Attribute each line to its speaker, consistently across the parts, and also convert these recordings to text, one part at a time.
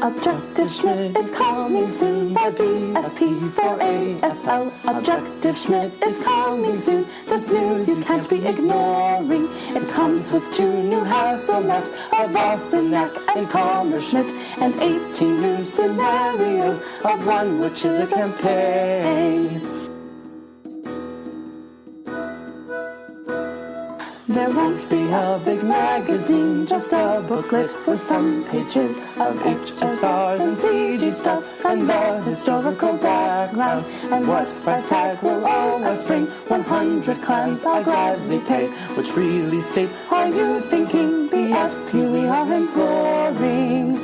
Speaker 1: Objective Schmidt is coming soon by BFP4ASL. Objective Schmidt is coming soon. That's news you can't be ignoring. It comes with 2 new Hasselneffs, a Vassenack and Connor Schmidt, and 18 new scenarios, of one which is a campaign. There won't be a big magazine, just a booklet with some pages of HSRs and CG stuff and the historical background. And what price tag will always bring 100 clams I'll gladly pay. Which really state are you thinking? BFP we are imploring.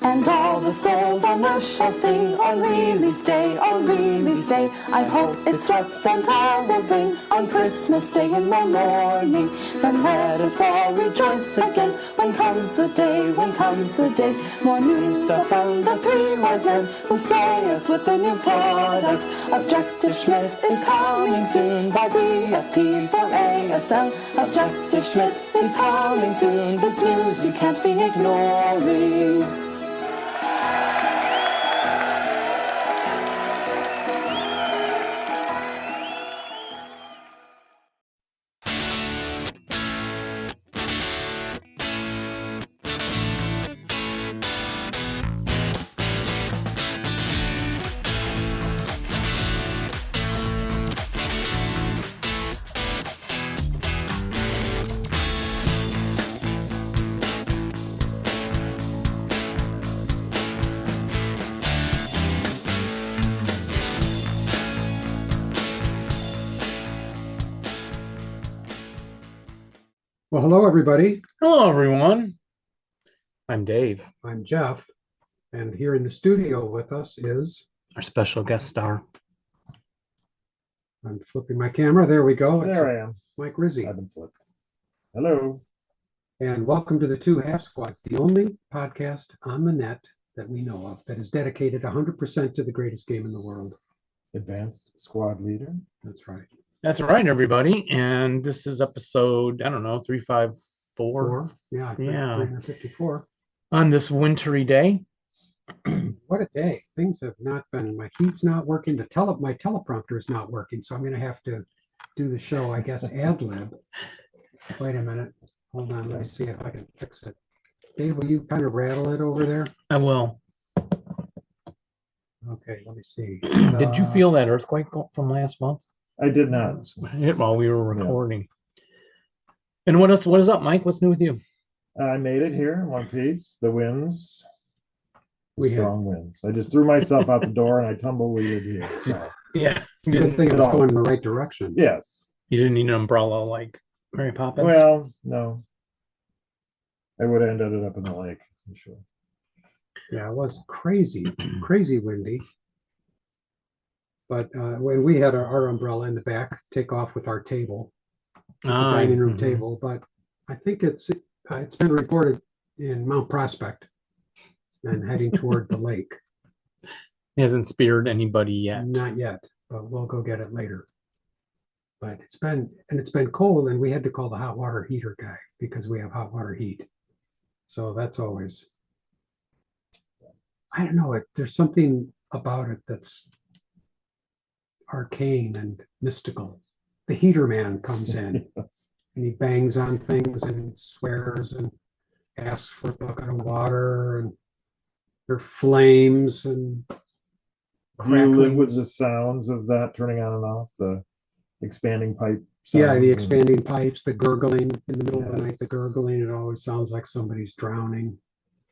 Speaker 1: And all the souls on earth shall sing on release day, on release day. I hope it's what Santa will bring on Christmas Day in the morning. Then let us all rejoice again when comes the day, when comes the day. More new stuff from the 3 wise men who slay us with the new products. Objective Schmidt is coming soon by BFP for ASL. Objective Schmidt is coming soon. This news you can't be ignoring.
Speaker 2: Well, hello, everybody.
Speaker 3: Hello, everyone. I'm Dave,
Speaker 2: I'm Jeff, and here in the studio with us is...
Speaker 3: our special guest star.
Speaker 2: I'm flipping my camera. There we go.
Speaker 4: There I am.
Speaker 2: Mike Ryzy.
Speaker 4: I've been flipped. Hello.
Speaker 2: And welcome to the 2 Half Squads, the only podcast on the net that we know of that is dedicated 100% to the greatest game in the world.
Speaker 4: Advanced squad leader.
Speaker 2: That's right.
Speaker 3: That's right, everybody. And this is episode, I don't know, 354.
Speaker 2: Yeah, I think
Speaker 3: Yeah.
Speaker 2: 354.
Speaker 3: On this wintry day.
Speaker 2: What a day. Things have not been, my heat's not working. My teleprompter is not working, so I'm going to have to do the show, I guess, ad lib. Wait a minute. Hold on. Let me see if I can fix it. Dave, will you kind of rattle it over there?
Speaker 3: I will.
Speaker 2: Okay, let me see.
Speaker 3: Did you feel that earthquake from last month?
Speaker 4: I did not.
Speaker 3: Hit while we were recording. And what is up, Mike? What's new with you?
Speaker 4: I made it here in one piece. The winds.
Speaker 2: We
Speaker 4: Strong winds. I just threw myself out the door and I tumbleweeded here. So.
Speaker 3: Yeah.
Speaker 2: Good thing it was going in the right direction.
Speaker 4: Yes.
Speaker 3: You didn't need an umbrella like Mary Poppins?
Speaker 4: Well, no. I would have ended up in the lake, I'm sure.
Speaker 2: Yeah, it was crazy, crazy windy. But when we had our umbrella in the back, take off with our table, the dining room table. But I think it's been reported in Mount Prospect and heading toward the lake.
Speaker 3: It hasn't speared anybody yet.
Speaker 2: Not yet, but we'll go get it later. But it's been cold, and we had to call the hot water heater guy because we have hot water heat. So that's always, I don't know, there's something about it that's arcane and mystical. The heater man comes in
Speaker 4: Yes.
Speaker 2: and he bangs on things and swears and asks for a bucket of water, and there are flames and
Speaker 4: Do you live with
Speaker 2: cracklings.
Speaker 4: the sounds of that turning on and off? The expanding pipe sounds?
Speaker 2: Yeah, the expanding pipes, the gurgling in the middle of the night,
Speaker 4: Yes.
Speaker 2: the gurgling, it always sounds like somebody's drowning.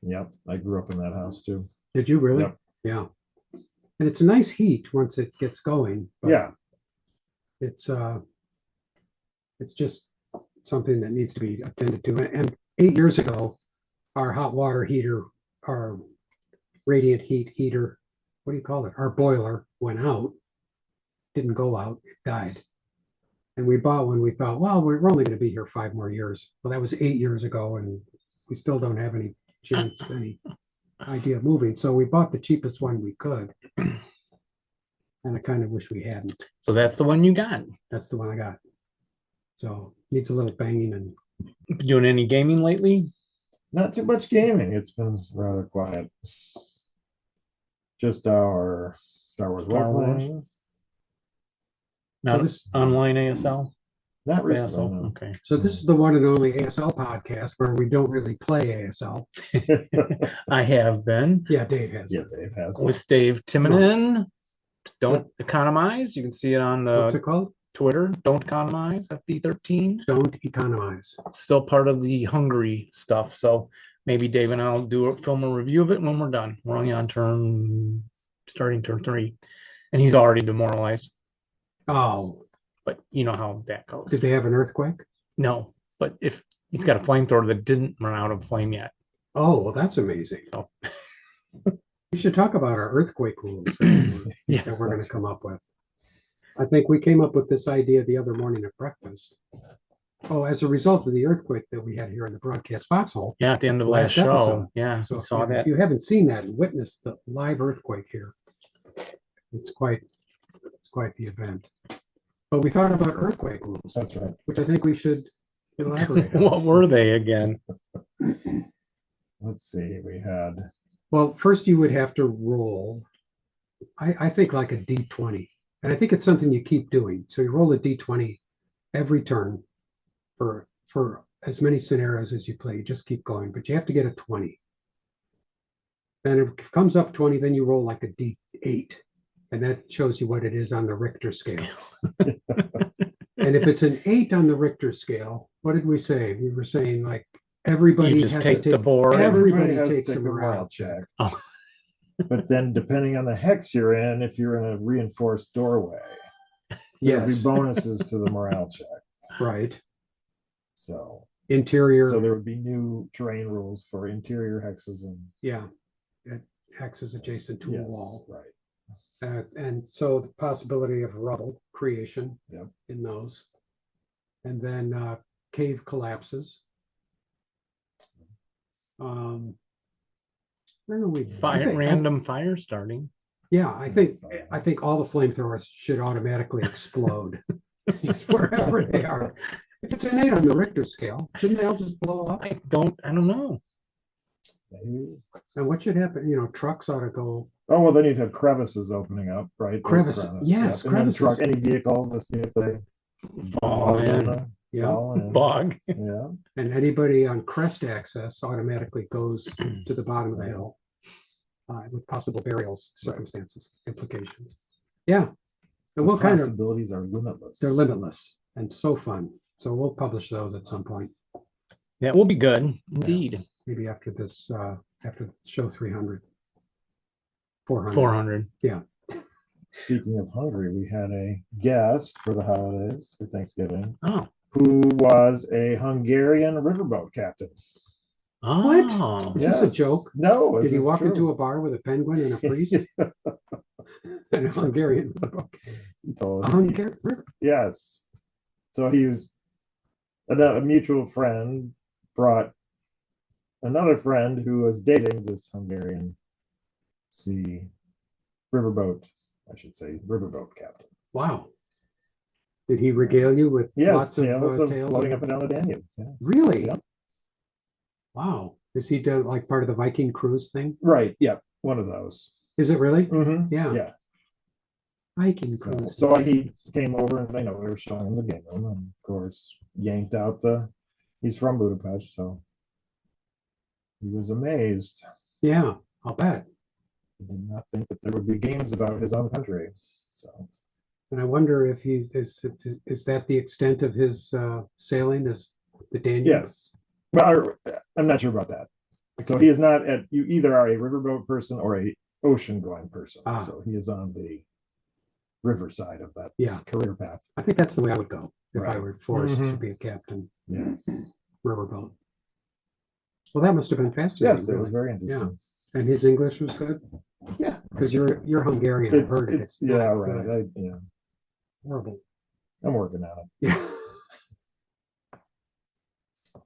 Speaker 4: Yep. I grew up in that house too.
Speaker 2: Did you really?
Speaker 4: Yep.
Speaker 2: Yeah. And it's a nice heat once it gets going. But
Speaker 4: Yeah.
Speaker 2: It's just something that needs to be attended to. And 8 years ago, our hot water heater, our radiant heat heater, what do you call it? Our boiler went out, didn't go out, it died. And we bought one, we thought, well, we're only going to be here 5 more years. Well, that was 8 years ago, and we still don't have any chance, any idea of moving. So we bought the cheapest one we could. And I kind of wish we hadn't.
Speaker 3: So that's the one you got.
Speaker 2: That's the one I got. So needs a little banging and
Speaker 3: Doing any gaming lately?
Speaker 4: Not too much gaming. It's been rather quiet. Just our Star Wars
Speaker 3: Star Wars.
Speaker 4: role-playing.
Speaker 3: Not
Speaker 2: this-
Speaker 3: online ASL?
Speaker 4: Not recently,
Speaker 3: ASL?
Speaker 4: no.
Speaker 3: Okay.
Speaker 2: So this is the one and only ASL podcast where we don't really play ASL.
Speaker 3: I have been
Speaker 2: Yeah, Dave has.
Speaker 4: Yeah, Dave has one.
Speaker 3: with Dave Timonen. Don't economize. You can see it on
Speaker 2: What's it called?
Speaker 3: Twitter. Don't economize. FB13.
Speaker 2: Don't economize.
Speaker 3: Still part of the Hungary stuff. So maybe Dave and I'll film a review of it when we're done. We're only on starting turn 3, and he's already demoralized.
Speaker 2: Oh,
Speaker 3: But you know how that goes.
Speaker 2: did they have an earthquake?
Speaker 3: No, but if he's got a flamethrower that didn't run out of flame yet.
Speaker 2: Oh, well, that's amazing.
Speaker 3: So
Speaker 2: We should talk about our earthquake rules that
Speaker 3: yes,
Speaker 2: we're going to
Speaker 4: that's
Speaker 2: come up with. I think we came up with this idea the other morning at breakfast. Oh, as a result of the earthquake that we had here in the broadcast foxhole.
Speaker 3: yeah, at the end of last
Speaker 2: Last
Speaker 3: show.
Speaker 2: episode.
Speaker 3: Yeah,
Speaker 2: So
Speaker 3: we saw
Speaker 2: if
Speaker 3: that.
Speaker 2: you haven't seen that and witnessed the live earthquake here, it's quite the event. But we thought about earthquake rules,
Speaker 4: That's right.
Speaker 2: which I think we should elaborate on.
Speaker 3: What were they again?
Speaker 4: Let's see. We had
Speaker 2: Well, first you would have to roll, I think like a D20. And I think it's something you keep doing. So you roll a D20 every turn for as many scenarios as you play. You just keep going, but you have to get a 20. Then if it comes up 20, then you roll like a D8. And that shows you what it is on the Richter scale. And if it's an 8 on the Richter scale, what did we say? We were saying like everybody
Speaker 3: You just
Speaker 2: has
Speaker 3: take
Speaker 2: to
Speaker 3: the board.
Speaker 2: Everybody
Speaker 4: has to
Speaker 2: takes
Speaker 4: take
Speaker 2: a morale check.
Speaker 3: Oh.
Speaker 4: But then depending on the hex you're in, if you're in a reinforced doorway, there'll be
Speaker 2: Yes,
Speaker 4: bonuses to the morale check.
Speaker 2: right.
Speaker 4: So
Speaker 2: Interior,
Speaker 4: there would be new terrain rules for interior hexes and
Speaker 2: yeah. Hexes adjacent to a
Speaker 4: yes,
Speaker 2: wall.
Speaker 4: right.
Speaker 2: And so the possibility of rubble creation
Speaker 4: Yep.
Speaker 2: in those. And then cave collapses. I don't know,
Speaker 3: Random fire starting.
Speaker 2: yeah, I think all the flamethrowers should automatically explode. Just wherever they are. If it's an 8 on the Richter scale, shouldn't they all just blow up?
Speaker 3: I don't know.
Speaker 4: Maybe.
Speaker 2: And what should happen? You know, trucks ought to go.
Speaker 4: Oh, well, then you'd have crevices opening up, right?
Speaker 2: Crevices, yes,
Speaker 4: And then
Speaker 2: crevices.
Speaker 4: any vehicle, let's see if they
Speaker 3: Fall in.
Speaker 2: Yeah.
Speaker 4: fall in.
Speaker 3: Bog.
Speaker 4: Yeah.
Speaker 2: And anybody on crest access automatically goes to the bottom of the hill with possible burials, circumstances, implications. Yeah. And we'll kind of,
Speaker 4: Possibilities are limitless.
Speaker 2: they're limitless and so fun. So we'll publish those at some point,
Speaker 3: That will be good. Indeed.
Speaker 4: Yes.
Speaker 2: maybe after this, after show 300, 400.
Speaker 3: 400.
Speaker 4: Speaking of Hungary, we had a guest for the holidays for Thanksgiving
Speaker 3: Oh.
Speaker 4: who was a Hungarian riverboat captain.
Speaker 3: Oh.
Speaker 2: Is this a joke?
Speaker 4: No.
Speaker 2: Did
Speaker 4: this
Speaker 2: he
Speaker 4: is
Speaker 2: walk
Speaker 4: true.
Speaker 2: into a bar with a penguin and a priest and a Hungarian?
Speaker 4: He told
Speaker 2: A
Speaker 4: us.
Speaker 2: Hungarian?
Speaker 4: Yes. So he was a mutual friend brought another friend who was dating this Hungarian riverboat captain.
Speaker 2: Wow. Did he regale you with
Speaker 4: Yes,
Speaker 2: lots of
Speaker 4: tales of
Speaker 2: tales?
Speaker 4: floating up and down the Danube. Yes.
Speaker 2: Really?
Speaker 4: Yep.
Speaker 2: Wow. Is he like part of the Viking cruise thing?
Speaker 4: Right. Yeah. One of those.
Speaker 2: Is it really?
Speaker 4: Mhm.
Speaker 2: Yeah.
Speaker 4: Yeah.
Speaker 2: Viking
Speaker 4: So,
Speaker 2: cruise.
Speaker 4: so he came over and we were showing him the game room, and of course yanked out he's from Budapest, so he was amazed.
Speaker 2: Yeah, I'll bet.
Speaker 4: He did not think that there would be games about his own country. So
Speaker 2: And I wonder if is that the extent of his sailing, is the Danube?
Speaker 4: yes, but I'm not sure about that. So he is not you either are a riverboat person or a ocean going person.
Speaker 2: Ah.
Speaker 4: So he is on the river side of that
Speaker 2: Yeah,
Speaker 4: career path.
Speaker 2: I think that's the way I would go if I
Speaker 4: Right.
Speaker 2: were forced to
Speaker 3: Mhm.
Speaker 2: be a captain
Speaker 4: Yes.
Speaker 2: riverboat. Well, that must have been fascinating.
Speaker 4: Yes, it was
Speaker 2: really.
Speaker 4: very interesting.
Speaker 2: And his English was good
Speaker 4: Yeah.
Speaker 2: because you're Hungarian. I've heard it.
Speaker 4: It's yeah,
Speaker 2: not
Speaker 4: right.
Speaker 2: good. Horrible.
Speaker 4: I'm working on it.
Speaker 2: Yeah.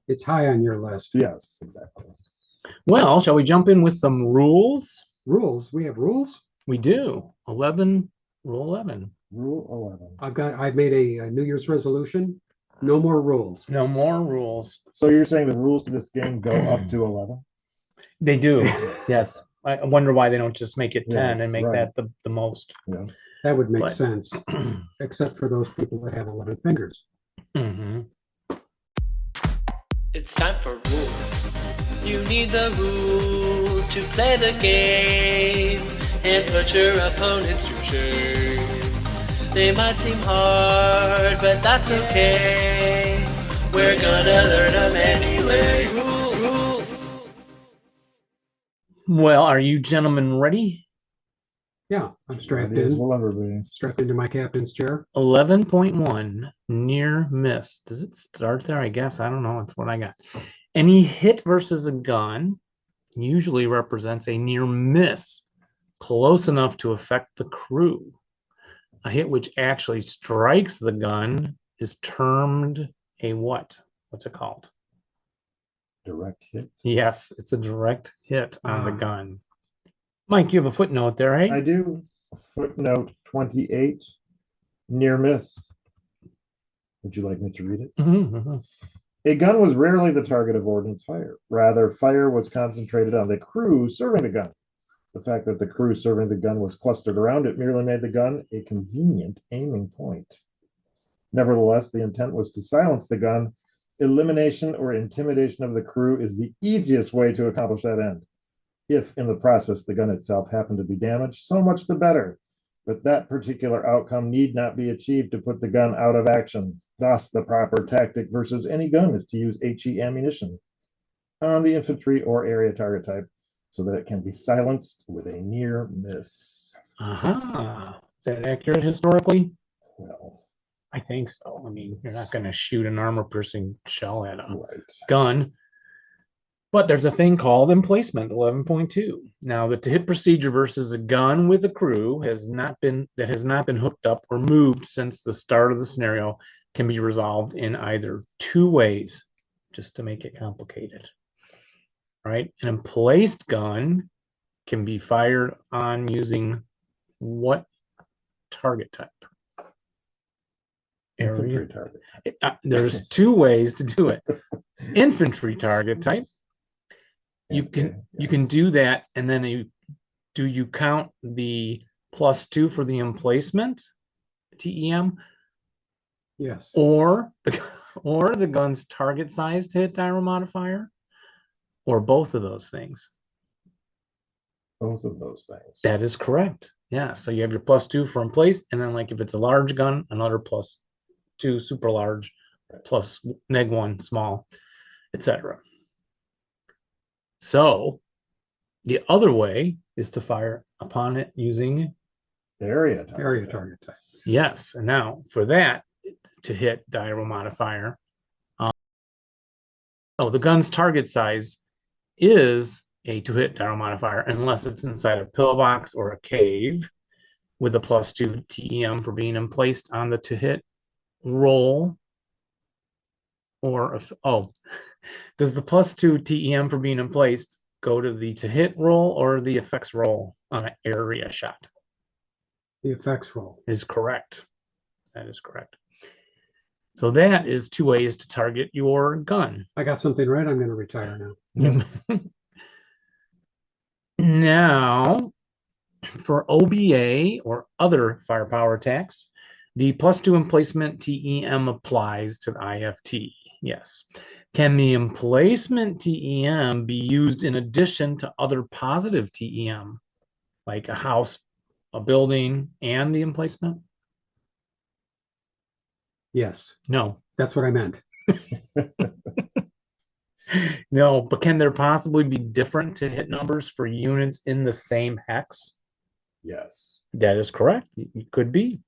Speaker 2: It's high on your list.
Speaker 4: Yes, exactly.
Speaker 3: Well, shall we jump in with some rules?
Speaker 2: Rules. We have rules.
Speaker 3: We do. 11, rule 11.
Speaker 4: Rule 11.
Speaker 2: I've made a New Year's resolution No more rules.
Speaker 3: No more rules.
Speaker 4: So you're saying the rules to this game go up to 11?
Speaker 3: They do, yes. I wonder why they don't just make it 10
Speaker 4: Yes,
Speaker 3: and make
Speaker 4: right.
Speaker 3: that the most.
Speaker 4: Yeah.
Speaker 2: That would make
Speaker 3: But-
Speaker 2: sense, except for those people that have 11 fingers.
Speaker 3: Mhm.
Speaker 5: It's time for rules. You need the rules to play the game and put your opponents to shame. They might seem hard, but that's okay. We're gonna learn them anyway. Rules.
Speaker 3: Well, are you gentlemen ready?
Speaker 2: Yeah, I'm strapped
Speaker 4: Ready as
Speaker 2: in,
Speaker 4: we'll ever be.
Speaker 2: strapped into my captain's chair.
Speaker 3: 11.1 near miss. Does it start there? I guess. I don't know. It's what I got. Any hit versus a gun usually represents a near miss close enough to affect the crew. A hit which actually strikes the gun is termed a what? What's it called?
Speaker 4: Direct hit.
Speaker 3: Yes, it's a direct hit on the
Speaker 2: Ah.
Speaker 3: gun. Mike, you have a footnote there,
Speaker 4: I
Speaker 3: right?
Speaker 4: do. Footnote 28, near miss. Would you like me to read it?
Speaker 3: Mhm.
Speaker 4: A gun was rarely the target of ordnance fire. Rather, fire was concentrated on the crew serving the gun. The fact that the crew serving the gun was clustered around it merely made the gun a convenient aiming point. Nevertheless, the intent was to silence the gun. Elimination or intimidation of the crew is the easiest way to accomplish that end. If in the process the gun itself happened to be damaged, so much the better. But that particular outcome need not be achieved to put the gun out of action. Thus, the proper tactic versus any gun is to use HE ammunition on the infantry or area target type so that it can be silenced with a near miss.
Speaker 3: Aha. Is that accurate historically?
Speaker 4: Well,
Speaker 3: I think so. I mean, you're not going to shoot an armor-piercing shell at a
Speaker 4: right.
Speaker 3: gun. But there's a thing called emplacement 11.2. Now, the to hit procedure versus a gun with a crew has not been hooked up or moved since the start of the scenario can be resolved in either two ways, just to make it complicated. Right? An emplaced gun can be fired on using what target type?
Speaker 4: Infantry target.
Speaker 3: There's two ways to do it. Infantry target type. You can do that, and then you count the +2 for the emplacement TEM,
Speaker 2: Yes.
Speaker 3: or the gun's target size to hit gyro modifier, or both of those things?
Speaker 4: Both of those things.
Speaker 3: That is correct. Yeah. So you have your +2 for emplaced, and then like if it's a large gun, another +2 super large, plus -1 small, etc. So the other way is to fire upon it using
Speaker 4: Area target.
Speaker 2: Area target type.
Speaker 3: yes. And now for that to hit gyro modifier, the gun's target size is a to hit gyro modifier unless it's inside a pillbox or a cave with a +2 TEM for being emplaced on the to hit roll. Or does the +2 TEM for being emplaced go to the to hit roll or the effects roll on an area shot?
Speaker 2: The effects roll.
Speaker 3: Is correct. That is correct. So that is two ways to target your gun.
Speaker 2: I got something right. I'm going to retire now.
Speaker 3: Now, for OBA or other firepower attacks, the +2 emplacement TEM applies to the IFT. Yes. Can the emplacement TEM be used in addition to other positive TEM, like a house, a building, and the emplacement?
Speaker 2: Yes,
Speaker 3: No.
Speaker 2: that's what I meant.
Speaker 3: No, but can there possibly be different to hit numbers for units in the same hex?
Speaker 4: Yes.
Speaker 3: That is correct. It could be.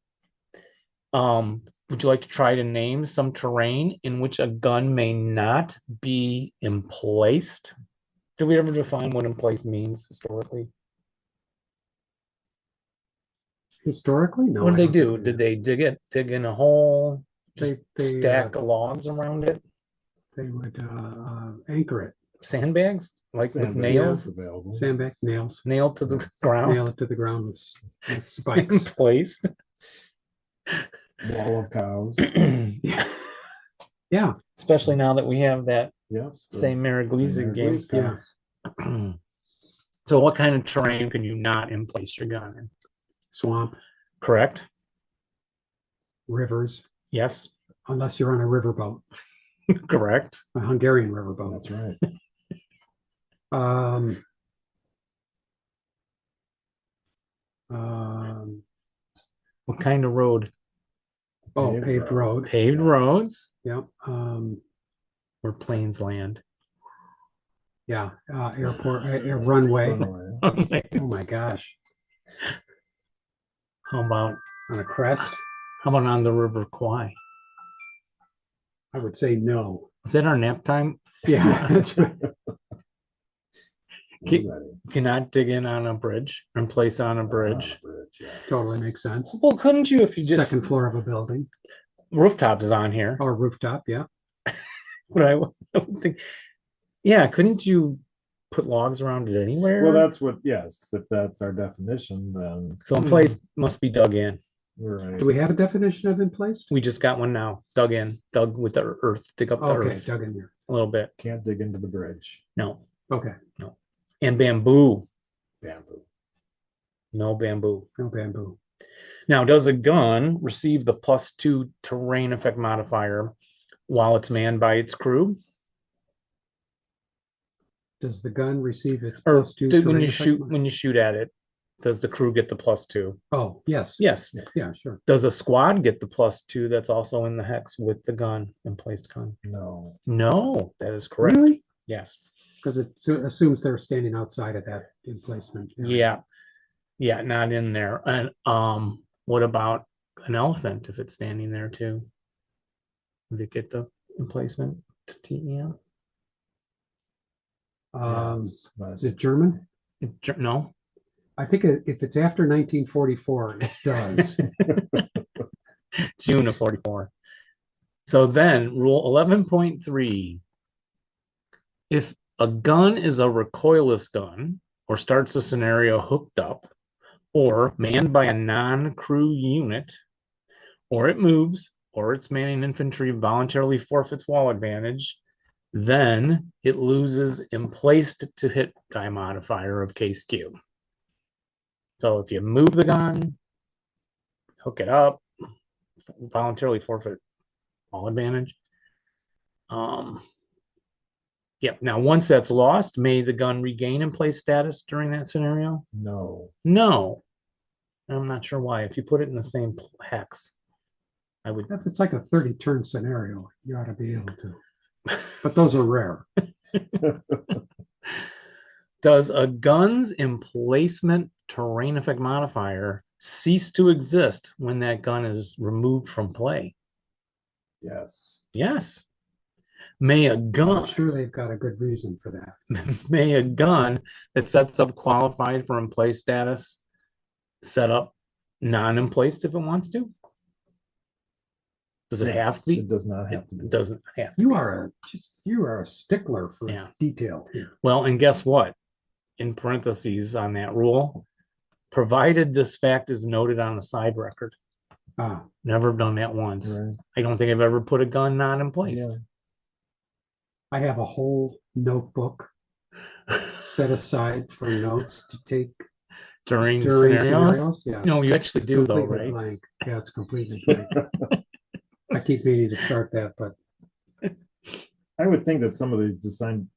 Speaker 3: Would you like to try to name some terrain in which a gun may not be emplaced? Did we ever define what emplaced means historically?
Speaker 2: Historically, no.
Speaker 3: What did
Speaker 2: I
Speaker 3: they
Speaker 2: don't
Speaker 3: do?
Speaker 2: think
Speaker 3: Did they dig in a hole, just
Speaker 2: They
Speaker 3: stack logs around it,
Speaker 2: they would anchor it,
Speaker 3: sandbags, like with
Speaker 4: Sandbags
Speaker 3: nails,
Speaker 4: available.
Speaker 2: sandbag, nails,
Speaker 3: nailed to the
Speaker 2: nail
Speaker 3: ground,
Speaker 2: it to the ground with spikes.
Speaker 3: placed?
Speaker 4: Wall of cows.
Speaker 2: Yeah,
Speaker 3: especially now that we have that
Speaker 4: Yes.
Speaker 3: same Marigleese game.
Speaker 2: Yeah.
Speaker 3: So what kind of terrain can you not emplace your gun in?
Speaker 2: swamp,
Speaker 3: Correct?
Speaker 2: rivers,
Speaker 3: Yes,
Speaker 2: unless you're on a riverboat,
Speaker 3: correct.
Speaker 2: a Hungarian riverboat.
Speaker 4: That's right.
Speaker 2: Um, um,
Speaker 3: What kind of road?
Speaker 2: paved road.
Speaker 3: Paved
Speaker 4: Yes.
Speaker 3: roads
Speaker 2: Yeah.
Speaker 3: or plains land?
Speaker 2: Yeah. Airport, runway.
Speaker 4: Runway.
Speaker 2: Oh my gosh.
Speaker 3: How about
Speaker 2: On a crest,
Speaker 3: on the River Kwai?
Speaker 2: I would say no.
Speaker 3: Is that our nap time?
Speaker 2: Yeah. That's right.
Speaker 4: We're ready.
Speaker 3: Cannot dig in on a bridge and place on a bridge.
Speaker 4: Yeah.
Speaker 2: Totally makes sense.
Speaker 3: Well, couldn't you if you just
Speaker 2: Second floor of a building
Speaker 3: rooftops is on here?
Speaker 2: or rooftop. Yeah.
Speaker 3: But I would think, yeah, couldn't you put logs around it anywhere?
Speaker 4: Well, that's what, yes, if that's our definition, then
Speaker 3: so in place must be dug in.
Speaker 4: we're right.
Speaker 2: Do we have a definition of in place?
Speaker 3: We just got one now. Dug in, dug with the earth, dig up the
Speaker 2: Okay,
Speaker 3: earth
Speaker 2: dug in there.
Speaker 3: a little bit.
Speaker 4: Can't dig into the bridge.
Speaker 3: No.
Speaker 2: Okay,
Speaker 3: And bamboo.
Speaker 4: Bamboo.
Speaker 3: No bamboo.
Speaker 2: no bamboo.
Speaker 3: Now, does a gun receive the +2 terrain effect modifier while it's manned by its crew?
Speaker 2: Does the gun receive its
Speaker 3: Or
Speaker 2: +2
Speaker 3: when
Speaker 2: terrain
Speaker 3: you
Speaker 2: effect
Speaker 3: shoot
Speaker 2: mod-
Speaker 3: at it, does the crew get the +2?
Speaker 2: Oh, yes.
Speaker 3: Yes.
Speaker 2: Yeah, sure.
Speaker 3: Does a squad get the +2 that's also in the hex with the gun, emplaced gun?
Speaker 4: No.
Speaker 3: No, that is correct.
Speaker 2: Really?
Speaker 3: Yes.
Speaker 2: Because it assumes they're standing outside of that emplacement. area.
Speaker 3: Yeah, not in there. And what about an elephant if it's standing there too? Would it get the emplacement? Yeah.
Speaker 4: Yes, but
Speaker 2: Is it German?
Speaker 3: No.
Speaker 2: I think if it's after 1944, it does.
Speaker 3: June of 44. So then rule 11.3. If a gun is a recoilless gun or starts the scenario hooked up or manned by a non-crew unit, or it moves, or its manning infantry voluntarily forfeits wall advantage, then it loses emplaced to hit die modifier of case Q. So if you move the gun, hook it up, voluntarily forfeit wall advantage. Yeah. Now, once that's lost, may the gun regain in place status during that scenario?
Speaker 4: no.
Speaker 3: No. I'm not sure why. If you put it in the same hex, I would.
Speaker 2: If it's like a 30-turn scenario, you ought to be able to. But those are rare.
Speaker 3: Does a gun's emplacement terrain effect modifier cease to exist when that gun is removed from play?
Speaker 4: Yes.
Speaker 3: Yes. May a gun.
Speaker 2: I'm sure they've got a good reason for that.
Speaker 3: May a gun that sets up qualified for emplaced status set up non-emplaced if it wants to? Does it
Speaker 4: Yes,
Speaker 3: have to be?
Speaker 4: It does not have to be.
Speaker 3: It doesn't have to.
Speaker 2: You are a stickler for
Speaker 3: Yeah.
Speaker 2: detail here.
Speaker 3: Well, and guess what? In parentheses on that rule, provided this fact is noted on a side record.
Speaker 2: Ah,
Speaker 3: Never done that once.
Speaker 4: Right.
Speaker 3: I don't think I've ever put a gun non-emplaced.
Speaker 4: Yeah.
Speaker 2: I have a whole notebook set aside for notes to take
Speaker 3: During
Speaker 2: during
Speaker 3: scenarios.
Speaker 2: scenarios. Yeah.
Speaker 3: No, you actually do though,
Speaker 2: Completely
Speaker 3: right?
Speaker 2: blank. Yeah, it's completely blank. I keep meaning to start that, but
Speaker 4: I would think that some of these design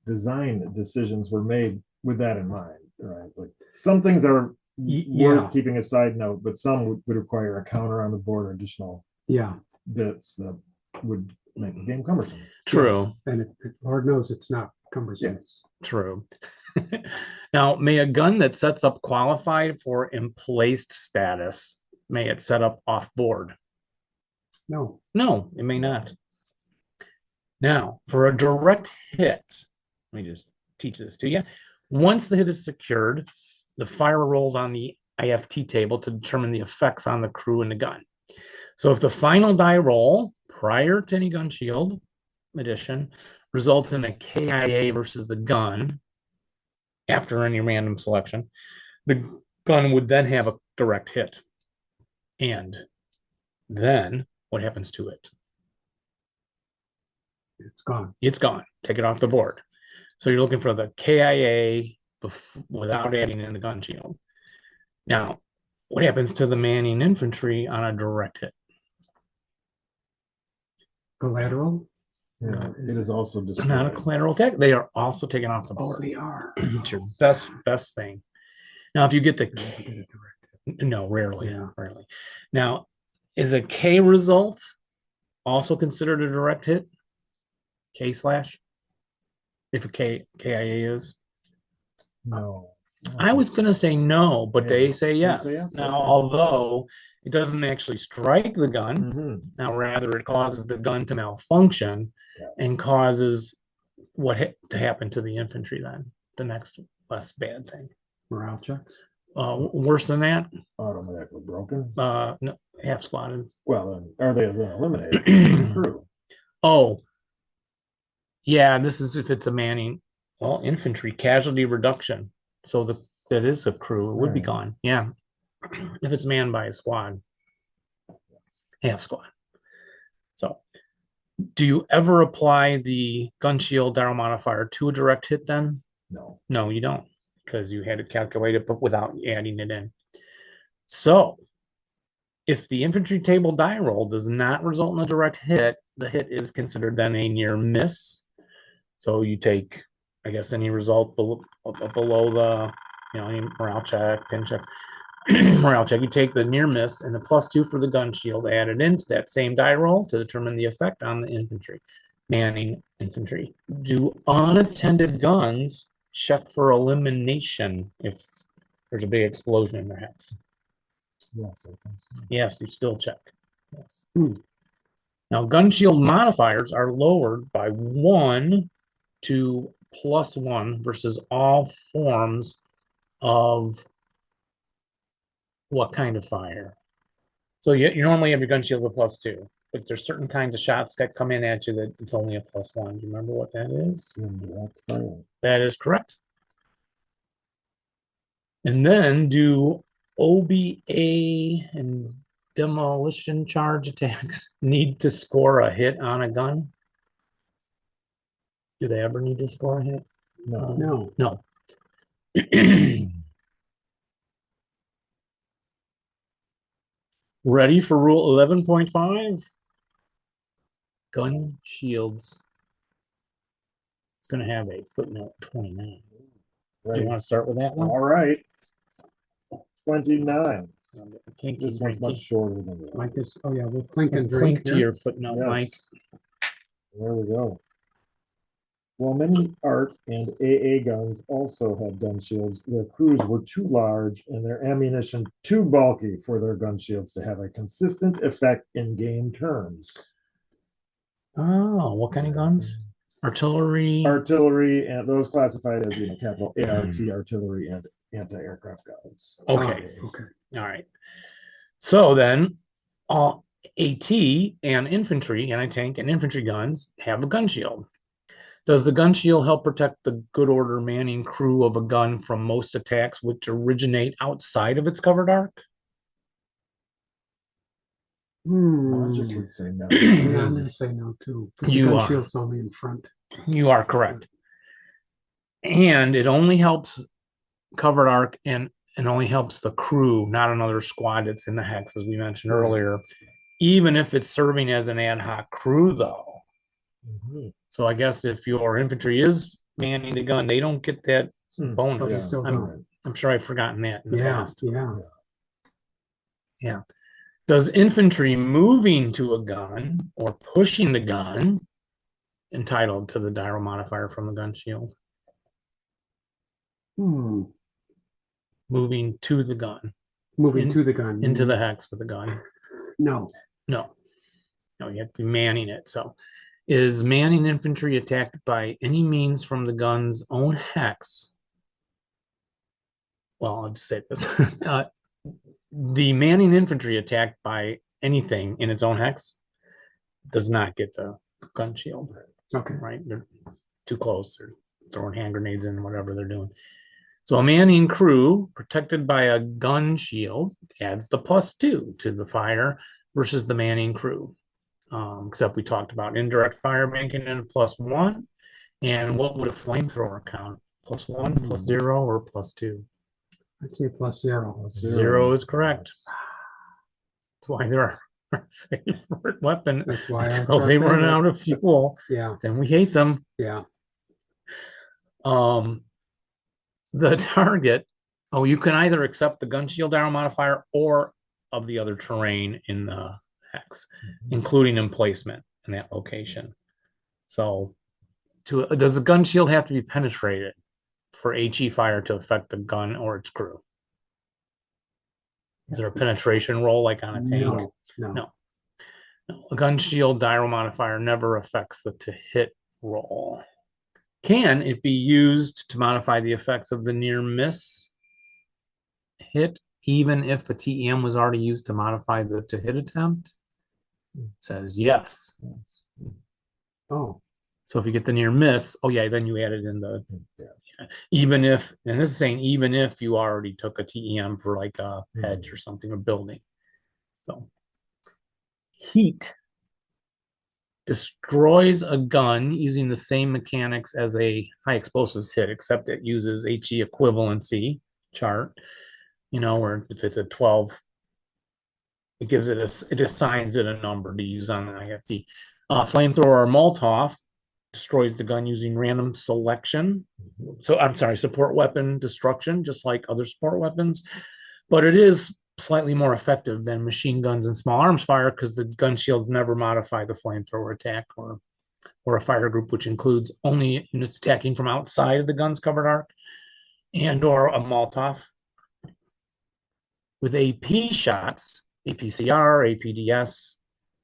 Speaker 4: decisions were made with that in mind, right? Like some things are
Speaker 2: yeah.
Speaker 4: worth keeping a side note, but some would require a counter on the board or additional
Speaker 2: yeah.
Speaker 4: bits that would make the game cumbersome.
Speaker 3: True.
Speaker 2: And Lord knows it's not cumbersome.
Speaker 4: Yes.
Speaker 3: True. Now, may a gun that sets up qualified for emplaced status, may it set up off board?
Speaker 2: No.
Speaker 3: No, it may not. Now, for a direct hit, let me just teach this to you. Once the hit is secured, the fire rolls on the IFT table to determine the effects on the crew and the gun. So if the final die roll prior to any gun shield addition results in a KIA versus the gun after any random selection, the gun would then have a direct hit. And then what happens to it?
Speaker 2: It's gone.
Speaker 3: It's gone. Take it off the board. So you're looking for the KIA without adding in the gun shield. Now, what happens to the manning infantry on a direct hit?
Speaker 2: Collateral?
Speaker 4: Yeah, it is also
Speaker 3: It's not a
Speaker 4: destroyed.
Speaker 3: collateral attack. They are also taken off the
Speaker 2: Oh,
Speaker 3: board.
Speaker 2: they are.
Speaker 3: It's your best thing. Now, if you get the
Speaker 2: Never get
Speaker 3: K,
Speaker 2: it direct.
Speaker 3: no, rarely,
Speaker 2: Yeah.
Speaker 3: rarely. Now, is a K result also considered a direct hit? K slash? If a KIA is?
Speaker 4: No.
Speaker 3: I was going to say no, but
Speaker 4: Yeah,
Speaker 3: they say
Speaker 4: they
Speaker 3: yes.
Speaker 4: say yes.
Speaker 3: Now, although it doesn't actually strike the gun,
Speaker 4: Mhm.
Speaker 3: now rather it causes the gun to malfunction
Speaker 4: Yeah.
Speaker 3: and causes what to happen to the infantry then, the next less bad thing.
Speaker 2: Morale checks.
Speaker 3: Worse than that,
Speaker 4: Automatically broken.
Speaker 3: no, half squatted.
Speaker 4: Well, then are they then eliminated from the crew?
Speaker 3: Oh, yeah, this is if it's a manning, well, infantry casualty reduction. So that is a crew, it would be
Speaker 4: Right.
Speaker 3: gone. Yeah. If it's manned by a squad, half squad. So do you ever apply the gun shield arrow modifier to a direct hit then?
Speaker 4: No.
Speaker 3: No, you don't, because you had to calculate it, but without adding it in. So if the infantry table die roll does not result in a direct hit, the hit is considered then a near miss. So you take, I guess, any result below the, any morale check, pin check, morale check. You take the near miss and the +2 for the gun shield added into that same die roll to determine the effect on the infantry. Manning infantry. Do unattended guns check for elimination if there's a big explosion in their hex?
Speaker 4: Yes, I think so.
Speaker 3: Yes, you still check. Yes.
Speaker 2: Hmm.
Speaker 3: Now, gun shield modifiers are lowered by 1 to +1 versus all forms of what kind of fire? So you normally have your gun shields a +2, but there's certain kinds of shots that come in at you that it's only a +1. Do you remember what that is?
Speaker 4: Indirect fire.
Speaker 3: That is correct. And then do OBA and demolition charge attacks need to score a hit on a gun? Do they ever need to score a hit?
Speaker 4: No.
Speaker 2: No.
Speaker 3: No. Ready for rule 11.5? Gun shields. It's going to have a footnote 29. Do
Speaker 4: Right.
Speaker 3: you want to start with that one?
Speaker 4: All right. 29.
Speaker 3: Kinky,
Speaker 4: This one's much
Speaker 3: drinky.
Speaker 4: shorter than that.
Speaker 2: Mike is, oh yeah, we'll clink and
Speaker 3: Clink
Speaker 2: drink
Speaker 3: to
Speaker 2: here.
Speaker 3: your footnote, Mike.
Speaker 4: Yes. There we go. While many ARC and AA guns also had gun shields, their crews were too large and their ammunition too bulky for their gun shields to have a consistent effect in game terms.
Speaker 3: Oh, what kind of guns? Artillery.
Speaker 4: Artillery and those classified as capital ART artillery and anti-aircraft guns.
Speaker 3: Okay.
Speaker 2: Okay.
Speaker 3: All right. So then, all AT and infantry, anti-tank and infantry guns have a gun shield. Does the gun shield help protect the good order manning crew of a gun from most attacks which originate outside of its covered arc?
Speaker 4: Logic would say no.
Speaker 2: Yeah, I'm gonna say no too.
Speaker 3: You
Speaker 2: The gun
Speaker 3: are.
Speaker 2: shield's only in front.
Speaker 3: You are correct. And it only helps covered arc and only helps the crew, not another squad that's in the hex, as we mentioned earlier, even if it's serving as an ad hoc crew, though.
Speaker 4: Mhm.
Speaker 3: So I guess if your infantry is manning the gun, they don't get that
Speaker 2: But it's
Speaker 3: bonus.
Speaker 2: still
Speaker 3: I'm,
Speaker 2: going.
Speaker 3: I'm sure I've forgotten that in the
Speaker 2: Yeah,
Speaker 3: past.
Speaker 2: yeah.
Speaker 3: Does infantry moving to a gun or pushing the gun entitled to the dial modifier from the gun shield?
Speaker 2: Hmm.
Speaker 3: Moving to the gun,
Speaker 2: Moving to the gun.
Speaker 3: into the hex with the gun.
Speaker 2: No.
Speaker 3: No, you have to be manning it. So, is manning infantry attacked by any means from the gun's own hex? Well, I'll just say this. The manning infantry attacked by anything in its own hex does not get the gun shield,
Speaker 2: Okay.
Speaker 3: right? They're too close. They're throwing hand grenades in, whatever they're doing. So a manning crew protected by a gun shield adds the +2 to the fire versus the manning crew. except we talked about indirect fire making it a +1. And what would a flamethrower count? +1, +0, or +2?
Speaker 2: I'd say +0.
Speaker 3: Zero is correct. That's why they're our favorite weapon.
Speaker 2: That's why
Speaker 3: Until they run out of fuel,
Speaker 2: Yeah,
Speaker 3: then we hate them.
Speaker 2: yeah.
Speaker 3: The target, you can either accept the gun shield arrow modifier or of the other terrain in the hex, including emplacement in that location. So does the gun shield have to be penetrated for HE fire to affect the gun or its crew? Is there a penetration roll like on a tank?
Speaker 2: No.
Speaker 3: A gun shield arrow modifier never affects the to hit roll. Can it be used to modify the effects of the near miss hit, even if a TEM was already used to modify the to hit attempt? It says yes.
Speaker 2: Oh,
Speaker 3: So if you get the near miss, then you added in the even if, and this is saying even if you already took a TEM for like a hedge or something, a building. So heat destroys a gun using the same mechanics as a high explosives hit, except it uses HE equivalency chart, where if it's a 12, it gives it it assigns it a number to use on the IFT. Flamethrower or Molotov destroys the gun using random selection. So I'm sorry, support weapon destruction, just like other support weapons, but it is slightly more effective than machine guns and small arms fire because the gun shields never modify the flamethrower attack or a fire group, which includes only units attacking from outside of the gun's covered arc and or a Molotov. With AP shots, APCR, APDS,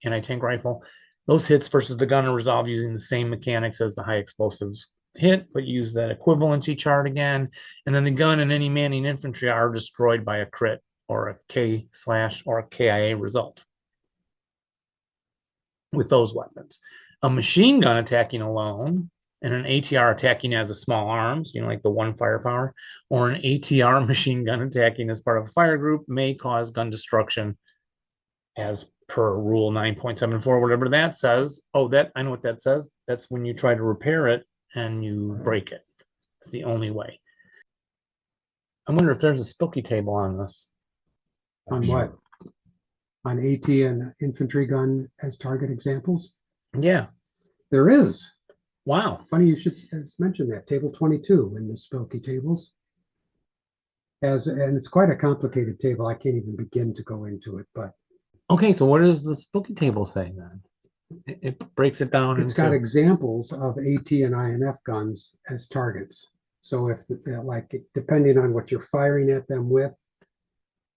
Speaker 3: anti-tank rifle, those hits versus the gun are resolved using the same mechanics as the high explosives hit, but use that equivalency chart again. And then the gun and any manning infantry are destroyed by a crit or a K/ or a KIA result with those weapons. A machine gun attacking alone and an ATR attacking as a small arms, like the one firepower, or an ATR machine gun attacking as part of a fire group may cause gun destruction as per rule 9.74, whatever that says. I know what that says. That's when you try to repair it and you break it. It's the only way. I wonder if there's a spooky table on this.
Speaker 2: on what? On AT and infantry gun as target examples?
Speaker 3: Yeah.
Speaker 2: There is.
Speaker 3: Wow.
Speaker 2: Funny you should mention that. Table 22 in the Spooky tables. And it's quite a complicated table. I can't even begin to go into it, but
Speaker 3: Okay, so what does the spooky table say then? It breaks it down
Speaker 2: it's got examples of AT and INF guns as targets. So if depending on what you're firing at them with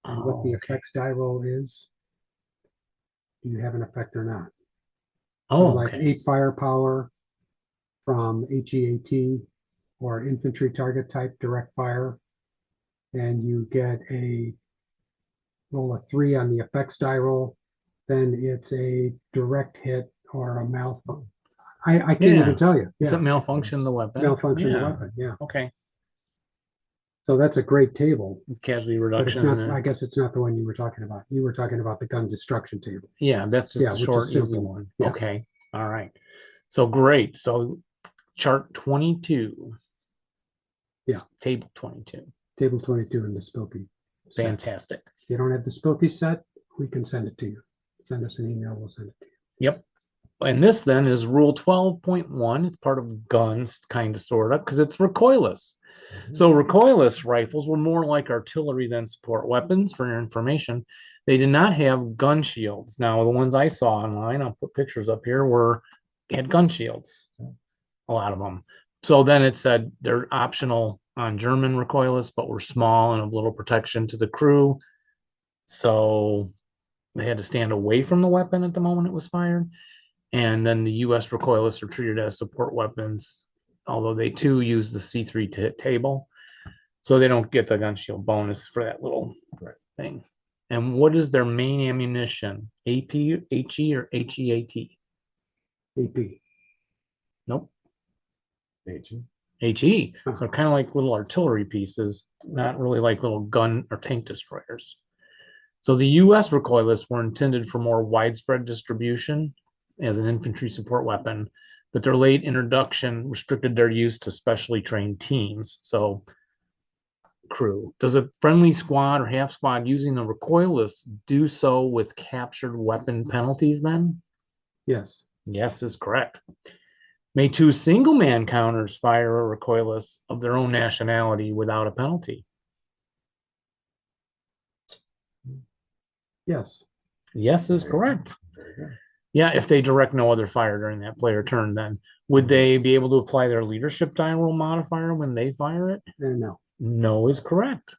Speaker 2: and what the effects die roll is, do you have an effect or not? So like 8 firepower from HEAT or infantry target type direct fire, and you get a roll of 3 on the effects die roll, then it's a direct hit or a malfunction. I can't even tell you.
Speaker 3: It's a malfunction the weapon.
Speaker 2: Malfunction the weapon, yeah.
Speaker 3: Okay.
Speaker 2: So that's a great table.
Speaker 3: Casualty
Speaker 2: But
Speaker 3: reduction.
Speaker 2: it's not, I guess it's not the one you were talking about. You were talking about the gun destruction table.
Speaker 3: Yeah, that's just a
Speaker 2: which is
Speaker 3: short, easy
Speaker 2: simple.
Speaker 3: one.
Speaker 2: Yeah.
Speaker 3: Okay. All right. So great. So chart 22.
Speaker 2: Yeah.
Speaker 3: Table 22.
Speaker 2: Table 22 in the Spooky set.
Speaker 3: Fantastic.
Speaker 2: If you don't have the Spooky set, we can send it to you. Send us an email, we'll send it to you.
Speaker 3: Yep. And this then is rule 12.1. It's part of guns, kind of, sort of, because it's recoilless. So recoilless rifles were more like artillery than support weapons. For your information, they did not have gun shields. Now, the ones I saw online, I'll put pictures up here, had gun shields, a lot of them. So then it said they're optional on German recoilless, but were small and of little protection to the crew. So they had to stand away from the weapon at the moment it was fired. And then the U.S. recoilless are treated as support weapons, although they too use the C3 to hit table. So they don't get the gun shield bonus for that little thing. And what is their main ammunition? AP, HE, or HEAT?
Speaker 2: AP.
Speaker 3: Nope.
Speaker 4: HE.
Speaker 3: HE. So kind of like little artillery pieces, not really like little gun or tank destroyers. So the U.S. recoilless were intended for more widespread distribution as an infantry support weapon, but their late introduction restricted their use to specially trained teams. So, crew. Does a friendly squad or half squad using the recoilless do so with captured weapon penalties then?
Speaker 2: Yes.
Speaker 3: Yes is correct. May 2 single man counters fire a recoilless of their own nationality without a penalty?
Speaker 2: Yes.
Speaker 3: Yes is correct.
Speaker 4: Very good.
Speaker 3: Yeah, if they direct no other fire during that player turn, then would they be able to apply their leadership die roll modifier when they fire it?
Speaker 2: No.
Speaker 3: No is correct.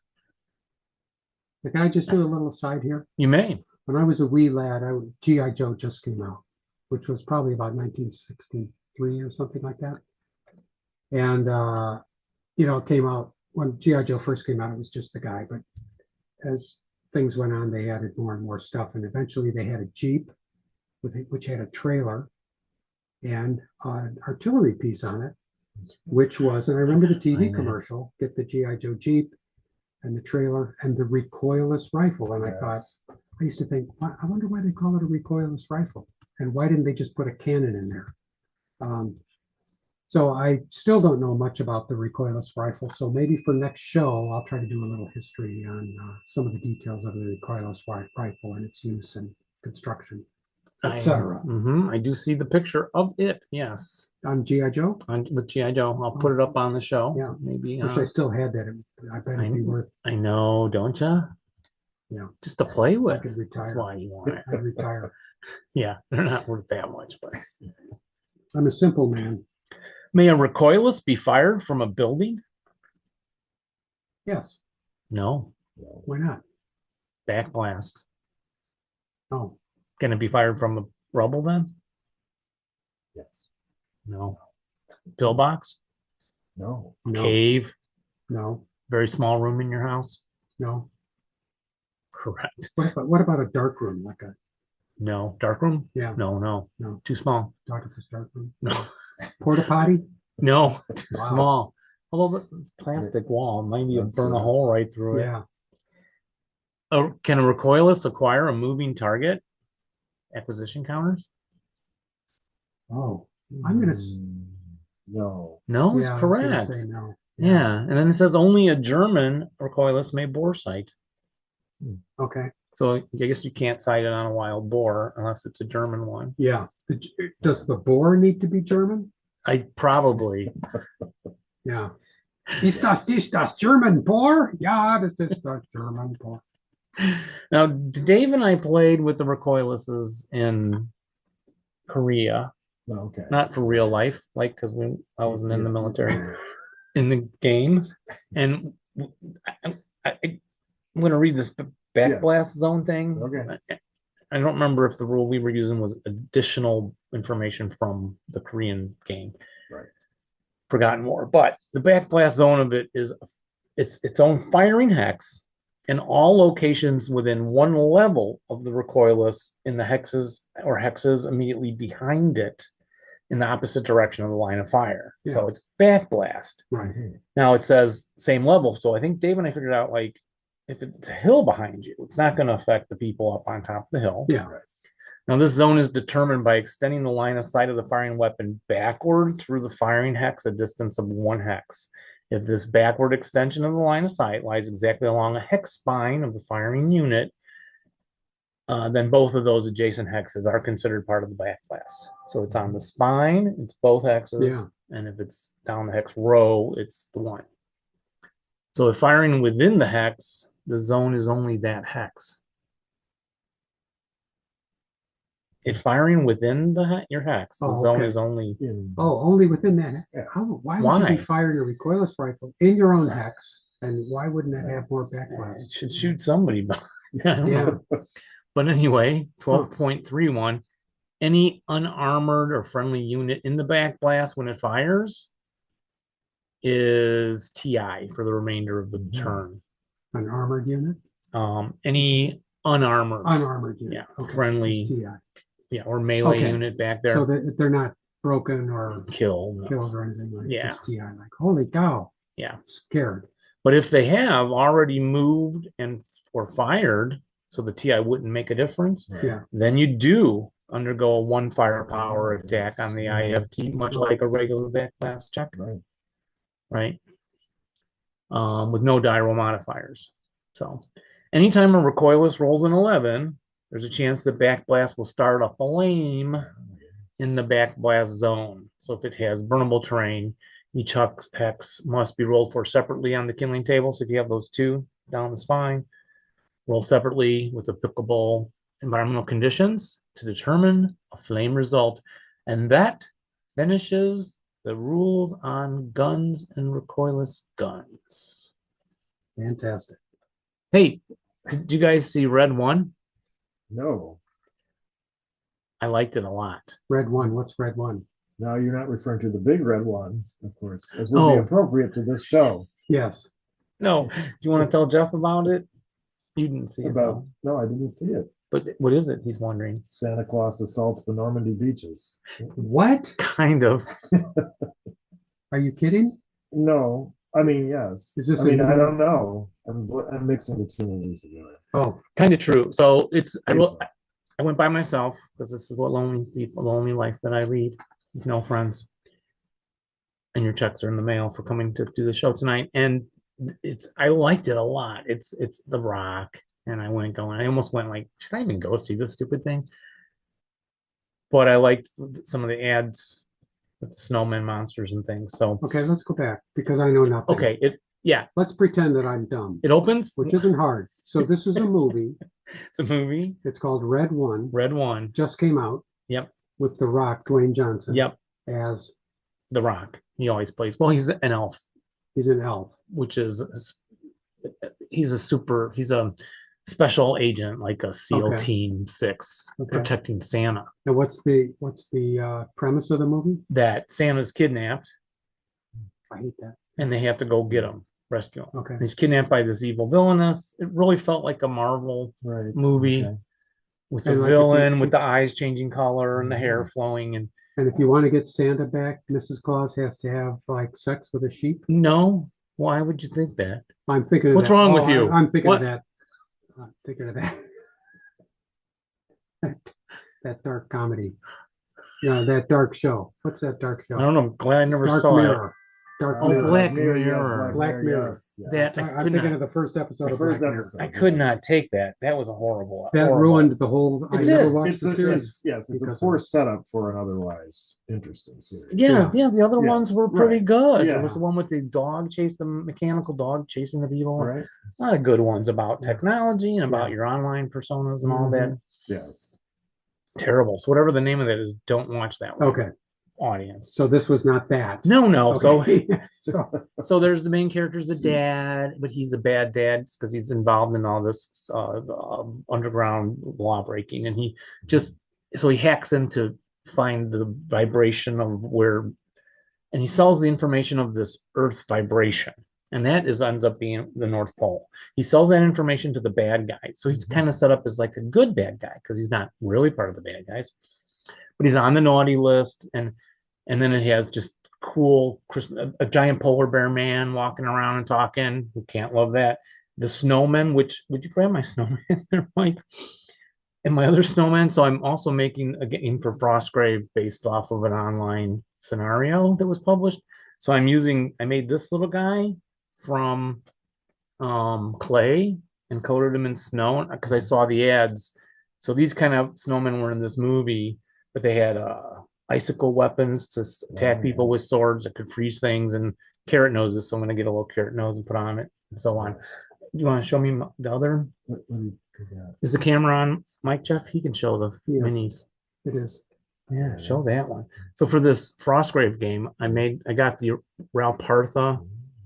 Speaker 2: Can I just do a little aside here?
Speaker 3: You may.
Speaker 2: When I was a wee lad, G.I. Joe just came out, which was probably about 1963 or something like that. And, it came out when G.I. Joe first came out, it was just the guy. But as things went on, they added more and more stuff. And eventually they had a Jeep, which had a trailer and an artillery piece on it, which was, and I remember the TV commercial, get the G.I. Joe Jeep and the trailer and the recoilless rifle. And I thought, I used to think, I wonder why they call it a recoilless rifle, and why didn't they just put a cannon in there? So I still don't know much about the recoilless rifle. So maybe for next show, I'll try to do a little history on some of the details of the recoilless rifle and its use and construction, etc.
Speaker 3: I do see the picture of it. Yes,
Speaker 2: On G.I. Joe?
Speaker 3: with G.I. Joe. I'll put it up on the show.
Speaker 2: Yeah.
Speaker 3: Maybe.
Speaker 2: Wish I still had that. I bet it'd be worth.
Speaker 3: I know, don't you?
Speaker 2: Yeah.
Speaker 3: Just to play with.
Speaker 2: could retire.
Speaker 3: That's why you want it.
Speaker 2: I'd retire.
Speaker 3: Yeah, they're not worth that much, but.
Speaker 2: I'm a simple man.
Speaker 3: May a recoilless be fired from a building?
Speaker 2: Yes.
Speaker 3: No.
Speaker 2: Why not?
Speaker 3: Back blast.
Speaker 2: Oh,
Speaker 3: Can it be fired from a rubble then?
Speaker 4: Yes.
Speaker 3: No. Pillbox?
Speaker 4: No.
Speaker 2: no,
Speaker 3: Cave?
Speaker 2: no,
Speaker 3: Very small room in your house?
Speaker 2: no.
Speaker 3: Correct.
Speaker 2: What about a dark room, like a
Speaker 3: No. Dark room?
Speaker 2: Yeah.
Speaker 3: No.
Speaker 2: No.
Speaker 3: Too small.
Speaker 2: doctor's dark room?
Speaker 3: No.
Speaker 2: Porta potty?
Speaker 3: No. Too
Speaker 2: Wow.
Speaker 3: small. Although it's plastic wall, maybe you'll
Speaker 4: That's
Speaker 3: burn a
Speaker 4: what
Speaker 3: hole
Speaker 4: it's-
Speaker 3: right through it.
Speaker 2: Yeah.
Speaker 3: Can a recoilless acquire a moving target? Acquisition counters?
Speaker 2: Oh, I'm gonna.
Speaker 4: No.
Speaker 3: No, it's
Speaker 2: Yeah, I was gonna
Speaker 3: correct.
Speaker 2: say no.
Speaker 3: Yeah, and then it says only a German recoilless may bore sight.
Speaker 2: Okay.
Speaker 3: So I guess you can't sight it on a wild boar unless it's a German one.
Speaker 2: Yeah. Does the boar need to be German?
Speaker 3: I probably.
Speaker 2: Yeah. Ist das German boar? Ja, das ist das German boar.
Speaker 3: Now, Dave and I played with the recoillesses in Korea,
Speaker 4: No, okay.
Speaker 3: not for real life, like because I wasn't in the military, in the game. And I'm going to read this
Speaker 4: Yes.
Speaker 3: backblast zone thing.
Speaker 4: Okay.
Speaker 3: I don't remember if the rule we were using was additional information from the Korean game.
Speaker 4: Right.
Speaker 3: Forgotten more, but the backblast zone of it is its own firing hex, and all locations within one level of the recoilless in the hexes immediately behind it in the opposite direction of the line of fire.
Speaker 2: Yeah.
Speaker 3: So it's backblast.
Speaker 2: Right.
Speaker 3: Now it says same level. So I think Dave and I figured out, like, if it's a hill behind you, it's not going to affect the people up on top of the hill.
Speaker 2: Yeah.
Speaker 3: Now this zone is determined by extending the line of sight of the firing weapon backward through the firing hex a distance of 1 hex. If this backward extension of the line of sight lies exactly along a hex spine of the firing unit, then both of those adjacent hexes are considered part of the backblast. So it's on the spine, it's both hexes,
Speaker 2: Yeah.
Speaker 3: and if it's down the hex row, it's the one. So if firing within the hex, the zone is only that hex. If firing within your hex, the
Speaker 2: Oh,
Speaker 3: zone
Speaker 2: okay.
Speaker 3: is only.
Speaker 2: Oh, only within that.
Speaker 4: Yeah.
Speaker 2: Why would you
Speaker 3: Why?
Speaker 2: be firing a recoilless rifle in your own hex? And why wouldn't that have more
Speaker 3: It
Speaker 2: backblast?
Speaker 3: should shoot somebody. But I don't
Speaker 2: Yeah.
Speaker 3: know. But anyway, 12.31, any unarmored or friendly unit in the backblast when it fires is TI for the remainder of the turn.
Speaker 2: An armored unit?
Speaker 3: Any unarmored,
Speaker 2: Unarmored unit.
Speaker 3: Yeah,
Speaker 2: Okay.
Speaker 3: friendly.
Speaker 2: It's TI.
Speaker 3: or melee
Speaker 2: Okay.
Speaker 3: unit back there,
Speaker 2: So that they're not broken or
Speaker 3: kill. No.
Speaker 2: killed or anything like
Speaker 3: Yeah.
Speaker 2: it's TI. Like, holy cow.
Speaker 3: Yeah.
Speaker 2: Scared.
Speaker 3: But if they have already moved or fired, so the TI wouldn't make a difference,
Speaker 2: Yeah.
Speaker 3: then you do undergo a 1 firepower attack on the IFT, much like a regular backblast check,
Speaker 4: Right.
Speaker 3: right? With no die roll modifiers. So anytime a recoilless rolls an 11, there's a chance that backblast will start a flame in the backblast zone. So if it has burnable terrain, each hex must be rolled for separately on the kindling table. So if you have those 2 down the spine, roll separately with applicable environmental conditions to determine a flame result. And that finishes the rules on guns and recoilless guns.
Speaker 2: Fantastic.
Speaker 3: Hey, did you guys see Red 1?
Speaker 4: No.
Speaker 3: I liked it a lot.
Speaker 2: Red one. What's red one?
Speaker 4: Now you're not referring to the big red one, of course, as would be
Speaker 3: Oh.
Speaker 4: appropriate to this show.
Speaker 2: Yes.
Speaker 3: No, do you want to tell Jeff about it? You didn't see it,
Speaker 4: About
Speaker 3: though.
Speaker 4: no, I didn't see it.
Speaker 3: But what is it? He's wondering.
Speaker 4: Santa Claus assaults the Normandy beaches.
Speaker 2: What?
Speaker 3: Kind of.
Speaker 2: Are you kidding?
Speaker 4: No, I mean yes.
Speaker 2: Is this
Speaker 4: I mean
Speaker 2: a-
Speaker 4: I don't know. I'm mixing the two movies together.
Speaker 2: Oh,
Speaker 3: Kind of true. So it's
Speaker 4: Think so.
Speaker 3: I went by myself because this is what lonely life that I lead with no friends. And your checks are in the mail for coming to do the show tonight. And I liked it a lot. It's The Rock. And I almost went like, should I even go see this stupid thing? But I liked some of the ads with the snowman monsters and things. So
Speaker 2: okay. Let's go back because I know nothing.
Speaker 3: okay,
Speaker 2: Let's pretend that I'm dumb,
Speaker 3: it opens.
Speaker 2: which isn't hard. So this is a movie.
Speaker 3: It's a movie.
Speaker 2: It's called Red One.
Speaker 3: Red 1.
Speaker 2: Just came out.
Speaker 3: Yep.
Speaker 2: With The Rock, Dwayne Johnson.
Speaker 3: Yep.
Speaker 2: As
Speaker 3: The Rock. He always plays. Well, he's an elf,
Speaker 2: he's an elf.
Speaker 3: which is he's a special agent, like a SEAL
Speaker 2: Okay.
Speaker 3: Team 6,
Speaker 2: Okay.
Speaker 3: protecting Santa.
Speaker 2: Now, what's the premise of the movie?
Speaker 3: That Santa's kidnapped,
Speaker 2: I hate that.
Speaker 3: and they have to go get him, rescue him.
Speaker 2: Okay.
Speaker 3: He's kidnapped by this evil villainess. It really felt like a Marvel
Speaker 4: Right.
Speaker 3: movie
Speaker 4: Okay.
Speaker 3: with the
Speaker 2: And like
Speaker 3: villain with the eyes changing color and the hair flowing. And
Speaker 2: And if you want to get Santa back, Mrs. Claus has to have like sex with a sheep.
Speaker 3: no, why would you think that?
Speaker 2: I'm thinking of
Speaker 3: What's
Speaker 2: that.
Speaker 3: wrong
Speaker 2: Oh,
Speaker 3: with you?
Speaker 2: I'm thinking
Speaker 3: What?
Speaker 2: of that. I'm thinking of that. That dark comedy. Yeah, that dark show. What's that dark show?
Speaker 3: I don't know. I'm glad I never
Speaker 2: Dark
Speaker 3: saw
Speaker 2: Mirror. Dark
Speaker 3: Oh,
Speaker 2: Mirror.
Speaker 3: Black
Speaker 4: yes,
Speaker 3: Mirror.
Speaker 2: Black Mirror.
Speaker 4: yes, yes.
Speaker 3: That.
Speaker 2: I'm
Speaker 3: could
Speaker 2: thinking
Speaker 3: not-
Speaker 2: of the first episode
Speaker 4: The
Speaker 2: of
Speaker 4: first
Speaker 2: Black Mirror.
Speaker 4: episode.
Speaker 3: I could not take that. That was a horrible.
Speaker 2: That
Speaker 3: horrible.
Speaker 2: ruined the whole. I
Speaker 3: It
Speaker 2: never
Speaker 3: did.
Speaker 2: watched
Speaker 4: It's
Speaker 2: the
Speaker 4: a,
Speaker 2: series.
Speaker 4: it's a
Speaker 2: because
Speaker 4: poor
Speaker 2: of-
Speaker 4: setup for an otherwise interesting series.
Speaker 3: Yeah, the other
Speaker 4: Yes,
Speaker 3: ones were pretty
Speaker 4: right.
Speaker 3: good. There was
Speaker 4: Yes.
Speaker 3: the one with the mechanical dog chasing the people.
Speaker 4: Right?
Speaker 3: A lot of good ones about
Speaker 2: Yeah.
Speaker 3: technology and about
Speaker 2: Yeah.
Speaker 3: your online personas and all that.
Speaker 4: Yes.
Speaker 3: Terrible. So whatever the name of that is, don't watch that one.
Speaker 2: Okay,
Speaker 3: Audience.
Speaker 2: so this was not that.
Speaker 3: No.
Speaker 2: Okay. so
Speaker 3: So there's the main character's the dad, but he's a bad dad because he's involved in all this underground law breaking, and he hacks in to find the vibration of where, and he sells the information of this Earth vibration, and that ends up being the North Pole. He sells that information to the bad guy, so he's kind of set up as like a good bad guy because he's not really part of the bad guys, but he's on the naughty list, and then it has just cool Christmas, a giant polar bear man walking around and talking. Who can't love that? The snowman, which would you grab my snowman there, Mike? And my other snowman. So I'm also making a game for Frostgrave based off of an online scenario that was published. So I made this little guy from clay and coated him in snow because I saw the ads. So these kind of snowmen were in this movie, but they had icicle weapons to attack people with swords that could freeze things and carrot noses. So I'm going to get a little carrot nose and put on it and so on. You want to show me the other?
Speaker 4: What do you got?
Speaker 3: Is the camera on, Mike, Jeff? He can show the
Speaker 2: Yes.
Speaker 3: minis.
Speaker 2: it is.
Speaker 3: Yeah, show that one. So for this Frostgrave game, I got the Ralph Partha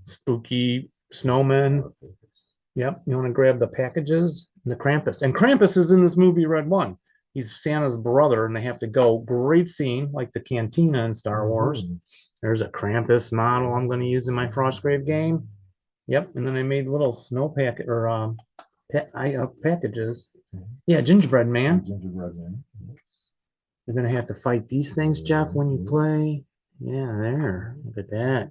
Speaker 3: spooky snowman. Yep. You want to grab the packages and the Krampus. And Krampus is in this movie Red One. He's Santa's brother, and they have to go. Great scene, like the cantina in Star Wars. There's a Krampus model I'm going to use in my Frostgrave game. Yep. And then I made little snow packet or packages. Yeah, gingerbread man.
Speaker 4: Gingerbread man.
Speaker 3: You're going to have to fight these things, Jeff, when you play. Yeah, there. Look at that.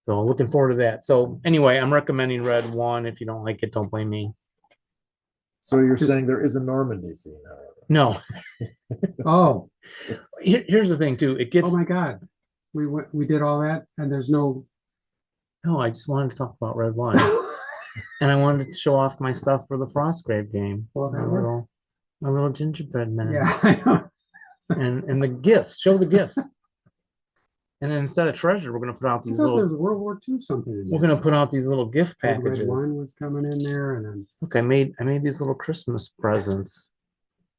Speaker 3: So looking forward to that. So anyway, I'm recommending Red One. If you don't like it, don't blame me.
Speaker 4: So you're
Speaker 2: Just-
Speaker 4: saying there is a Normandy scene, however.
Speaker 3: No,
Speaker 2: Oh,
Speaker 3: here's the thing too. It gets
Speaker 2: oh my God. We did all that and there's no.
Speaker 3: no. I just wanted to talk about red wine, and I wanted to show off my stuff for the Frostgrave game.
Speaker 2: Well, that
Speaker 3: My little gingerbread man.
Speaker 2: Yeah, I know.
Speaker 3: And the gifts. Show the gifts. And then instead of treasure, we're gonna put out
Speaker 2: I
Speaker 3: these
Speaker 2: thought there
Speaker 3: little.
Speaker 2: was World War II something in
Speaker 3: We're
Speaker 2: there.
Speaker 3: gonna put out these little gift
Speaker 2: Red
Speaker 3: packages.
Speaker 2: wine was coming in there and then.
Speaker 3: Look, I made these little Christmas presents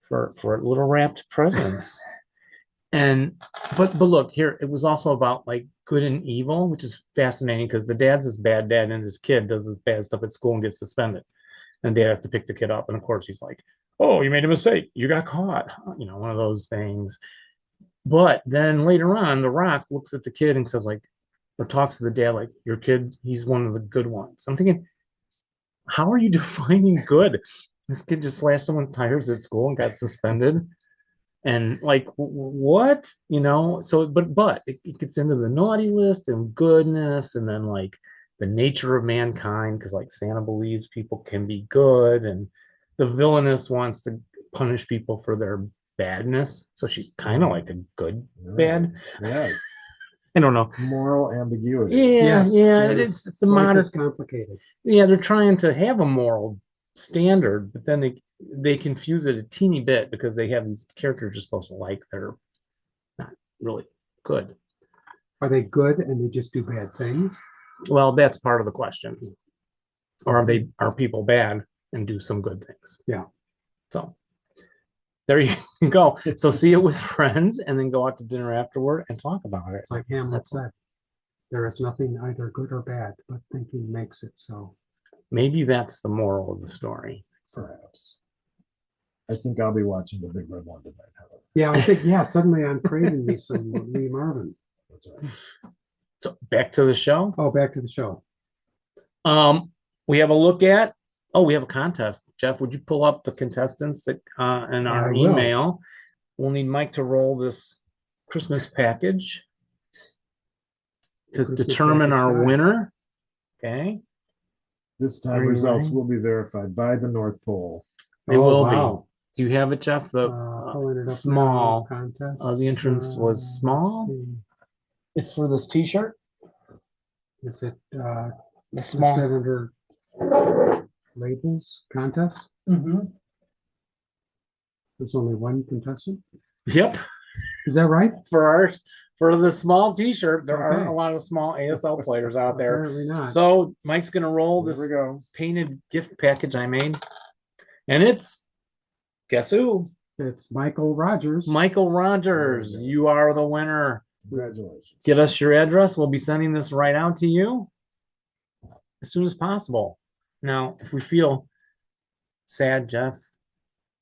Speaker 3: for little wrapped presents. And but look here, it was also about like good and evil, which is fascinating because the dad's this bad dad and his kid does this bad stuff at school and gets suspended. And dad has to pick the kid up. And of course he's like, oh, you made a mistake. You got caught. You know, one of those things. But then later on, The Rock looks at the kid and says, like, or talks to the dad, like, your kid, he's one of the good ones. I'm thinking, how are you defining good? This kid just slashed someone's tires at school and got suspended. And like, what? You know, so, but it gets into the naughty list and goodness, and then like the nature of mankind, because like Santa believes people can be good, and the villainess wants to punish people for their badness. So she's kind of like a good bad.
Speaker 4: Yes.
Speaker 3: I don't know.
Speaker 4: Moral ambiguity.
Speaker 3: Yeah,
Speaker 2: Yes,
Speaker 3: yeah,
Speaker 2: yes.
Speaker 3: it's a
Speaker 2: Life
Speaker 3: modest.
Speaker 2: is complicated.
Speaker 3: Yeah, they're trying to have a moral standard, but then they confuse it a teeny bit because they have these characters you're supposed to like that are not really good.
Speaker 2: Are they good and they just do bad things?
Speaker 3: Well, that's part of the question. Or are people bad and do some good things?
Speaker 2: Yeah.
Speaker 3: So there you go. So see it with friends and then go out to dinner afterward and talk about it.
Speaker 2: It's like Hamlet said, there is nothing either good or bad, but thinking makes it so.
Speaker 3: Maybe that's the moral of the story.
Speaker 4: Perhaps. I think I'll be watching the Big Red One tonight, however.
Speaker 2: Yeah, I think, yeah, suddenly I'm craving me some Lee Marvin.
Speaker 4: That's right.
Speaker 3: So back to the show.
Speaker 2: Oh, back to the show.
Speaker 3: We have a look at, we have a contest. Jeff, would you pull up the contestants that, in
Speaker 2: I
Speaker 3: our
Speaker 2: will.
Speaker 3: email? We'll need Mike to roll this Christmas package to
Speaker 2: Christmas
Speaker 3: determine
Speaker 2: package
Speaker 3: our
Speaker 2: time.
Speaker 3: winner. Okay,
Speaker 4: This
Speaker 3: Are
Speaker 4: time
Speaker 3: you
Speaker 4: results
Speaker 3: ready?
Speaker 4: will be verified by the North Pole.
Speaker 3: they
Speaker 2: Oh,
Speaker 3: will
Speaker 2: wow.
Speaker 3: be. Do you have it, Jeff? The
Speaker 2: Pulling it up
Speaker 3: small.
Speaker 2: now, contest.
Speaker 3: The entrance was
Speaker 2: let's
Speaker 3: small.
Speaker 2: see.
Speaker 3: It's for this T-shirt.
Speaker 2: Is it
Speaker 3: The
Speaker 2: listed
Speaker 3: small.
Speaker 2: under labels contest?
Speaker 3: Mhm.
Speaker 2: There's only one contestant.
Speaker 3: Yep.
Speaker 2: Is that right?
Speaker 3: For the small T-shirt, there
Speaker 2: Okay.
Speaker 3: aren't a lot of small ASL players out there.
Speaker 2: Apparently not.
Speaker 3: So Mike's gonna roll
Speaker 4: Here
Speaker 3: this
Speaker 4: we go.
Speaker 3: painted gift package I made, and it's guess who?
Speaker 2: It's Michael Rogers.
Speaker 3: Michael Rogers.
Speaker 4: There we go.
Speaker 3: You are the winner.
Speaker 4: Congratulations.
Speaker 3: Give us your address. We'll be sending this right out to you as soon as possible. Now, if we feel sad, Jeff,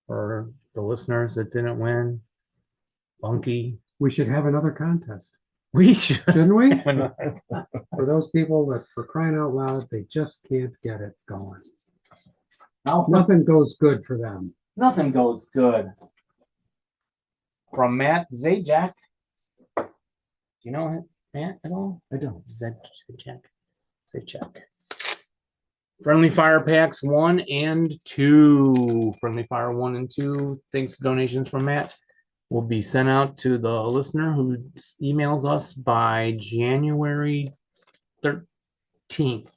Speaker 3: or the listeners that didn't win, Bunky,
Speaker 2: We should have another contest,
Speaker 3: we should.
Speaker 2: shouldn't we?
Speaker 3: Nothing
Speaker 2: For those people that, for crying out loud, they just can't get it going. Nothing goes good for them.
Speaker 3: goes good. From Matt Zajac. Do you know Matt at all?
Speaker 4: I don't.
Speaker 3: Zajac. Friendly Fire Packs 1 and 2. Friendly Fire 1 and 2. Thanks to donations from Matt. Will be sent out to the listener who emails us by January 13th.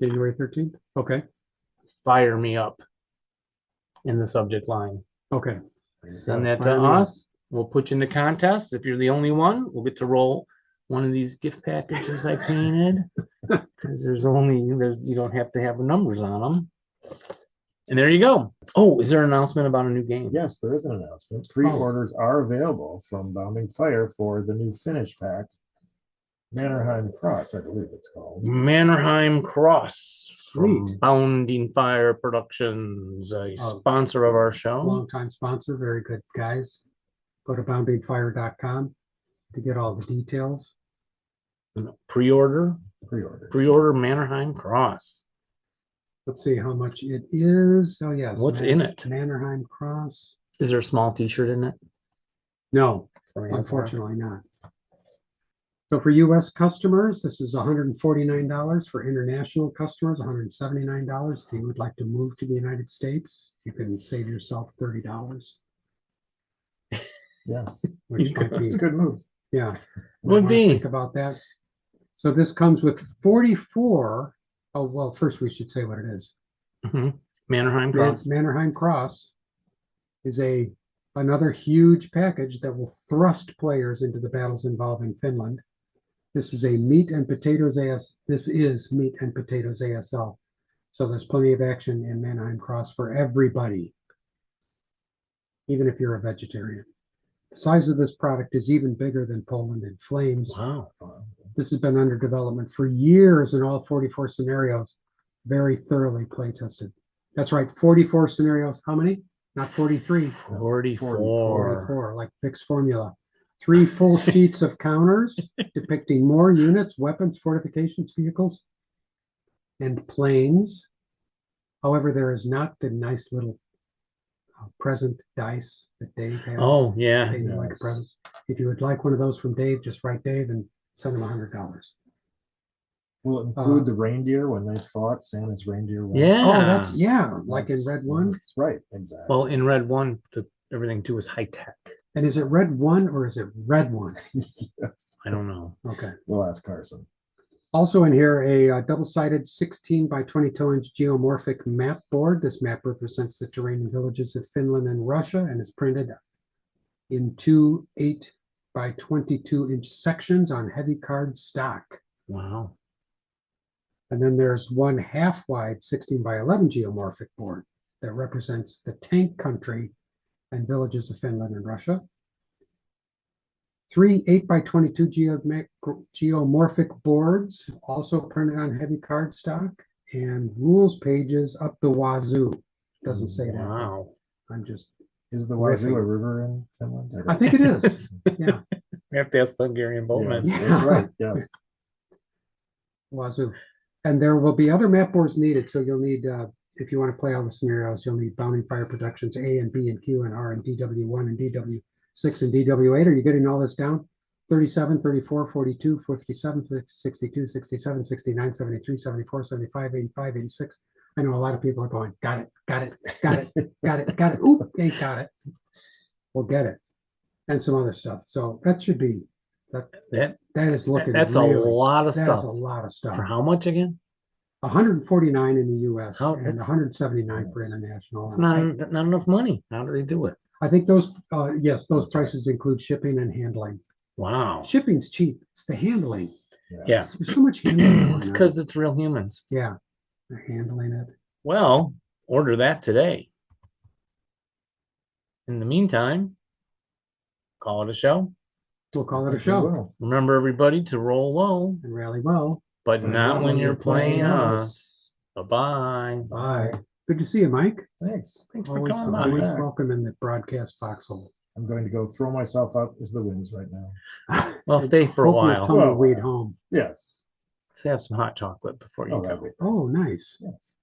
Speaker 2: January 13th? Okay,
Speaker 3: Fire me up in the subject line.
Speaker 2: okay.
Speaker 3: Send that to
Speaker 2: Fire me up.
Speaker 3: us. We'll put you in the contest. If you're the only one, we'll get to roll one of these gift packages I painted. Because you don't have to have the numbers on them. And there you go. Oh, is there an announcement about a new game?
Speaker 4: Yes, there is an announcement. Pre-orders are available from Bounding Fire for the new finish pack, Mannerheim Cross, I believe it's called.
Speaker 3: Mannerheim Cross from
Speaker 2: Sweet.
Speaker 3: Bounding Fire Productions, a sponsor of our show.
Speaker 2: Longtime sponsor, very good guys. Go to boundingfire.com to get all the details.
Speaker 3: Pre-order Mannerheim Cross.
Speaker 2: Let's see how much it is. Oh, yes.
Speaker 3: What's in it?
Speaker 2: Mannerheim Cross.
Speaker 3: Is there a small T-shirt in it?
Speaker 2: No,
Speaker 3: For me, that's
Speaker 2: unfortunately not. So for US customers, this is $149. For international customers, $179. If you would like to move to the United States, you can save yourself $30,
Speaker 4: Yes,
Speaker 2: which might be,
Speaker 4: it's a good move.
Speaker 2: yeah.
Speaker 3: Would
Speaker 2: Might wanna
Speaker 3: be.
Speaker 2: think about that. So this comes with 44. Oh, well, first we should say what it is.
Speaker 3: Mannerheim Cross.
Speaker 2: Mannerheim Cross is another huge package that will thrust players into the battles involving Finland. This is a meat and potatoes This is meat and potatoes ASL. So there's plenty of action in Mannerheim Cross for everybody, even if you're a vegetarian. The size of this product is even bigger than Poland in Flames.
Speaker 3: Wow.
Speaker 2: This has been under development for years in all 44 scenarios, very thoroughly play tested. That's right, 44 scenarios. How many? Not 43.
Speaker 3: 44.
Speaker 2: 44, like fixed formula. 3 full sheets of counters depicting more units, weapons, fortifications, vehicles, and planes. However, there is not the nice little present dice that Dave has.
Speaker 3: Oh, yeah.
Speaker 2: Dave would like a
Speaker 4: Yes.
Speaker 2: present. If you would like one of those from Dave, just write Dave and send him $100.
Speaker 4: Will it include the reindeer when they fought Santa's reindeer? won?
Speaker 3: Yeah.
Speaker 2: Oh, that's like in
Speaker 4: That's-
Speaker 2: Red 1.
Speaker 4: That's right, exactly.
Speaker 3: Well, in Red 1, everything too is high tech.
Speaker 2: And is it Red 1 or is it Red 1?
Speaker 4: Yes.
Speaker 3: I don't know.
Speaker 2: Okay.
Speaker 4: We'll ask Carson.
Speaker 2: Also in here, a double-sided 16 by 22-inch geomorphic map board. This map represents the terrain and villages of Finland and Russia and is printed in 2 8 by 22-inch sections on heavy card stock.
Speaker 3: Wow.
Speaker 2: And then there's one half-wide 16 by 11 geomorphic board that represents the tank country and villages of Finland and Russia. 3 8 by 22 geomorphic boards, also printed on heavy cardstock, and rules pages up the wazoo. Doesn't say that.
Speaker 3: Wow.
Speaker 2: I'm just,
Speaker 4: Is the Wazoo a
Speaker 2: Riffing.
Speaker 4: river in Finland?
Speaker 2: I think it is. Yeah,
Speaker 3: We have to ask the Hungarian boatman.
Speaker 4: Yes, that's right, yes.
Speaker 2: wazoo. And there will be other map boards needed. So you'll need, if you want to play all the scenarios, you'll need Bounding Fire Productions A and B and Q and R and DW1 and DW6 and DW8. Are you getting all this down? 37, 34, 42, 57, 62, 67, 69, 73, 74, 75, 85, 86. I know a lot of people are going, got it, got it, got it, got it, got it. Oop, ain't got it. We'll get it. And some other stuff. So that should be, that is looking
Speaker 3: That's
Speaker 2: really,
Speaker 3: a lot of
Speaker 2: that
Speaker 3: stuff.
Speaker 2: is a lot of stuff.
Speaker 3: For how much again?
Speaker 2: 149 in the US
Speaker 3: How-
Speaker 2: and
Speaker 3: that's-
Speaker 2: 179 for international.
Speaker 3: It's not enough money. How do they do it?
Speaker 2: I think those, yes, those prices include shipping and handling.
Speaker 3: Wow.
Speaker 2: Shipping's cheap. It's the handling.
Speaker 3: Yeah.
Speaker 2: There's so much handling.
Speaker 3: It's
Speaker 2: going on.
Speaker 3: because it's real humans.
Speaker 2: Yeah, they're handling it.
Speaker 3: Well, order that today. In the meantime, call it a show.
Speaker 2: We'll call it a
Speaker 4: Think we
Speaker 2: show
Speaker 4: will.
Speaker 3: Remember, everybody, to roll low,
Speaker 2: and rally well.
Speaker 3: but not when you're playing us. Bye-bye.
Speaker 2: Bye. Good to see you, Mike.
Speaker 4: Thanks.
Speaker 3: Thanks for
Speaker 2: Always,
Speaker 3: coming
Speaker 2: always
Speaker 3: by.
Speaker 4: back.
Speaker 2: welcome in the broadcast foxhole.
Speaker 4: I'm going to go throw myself out into the winds right now.
Speaker 3: Well, stay for a
Speaker 2: Hope your
Speaker 3: while.
Speaker 2: tumbleweed
Speaker 4: Well,
Speaker 2: home.
Speaker 4: Yes.
Speaker 3: Let's have some hot chocolate before you
Speaker 4: Oh,
Speaker 3: go.
Speaker 4: that'd be-
Speaker 2: Oh, nice.
Speaker 4: yes.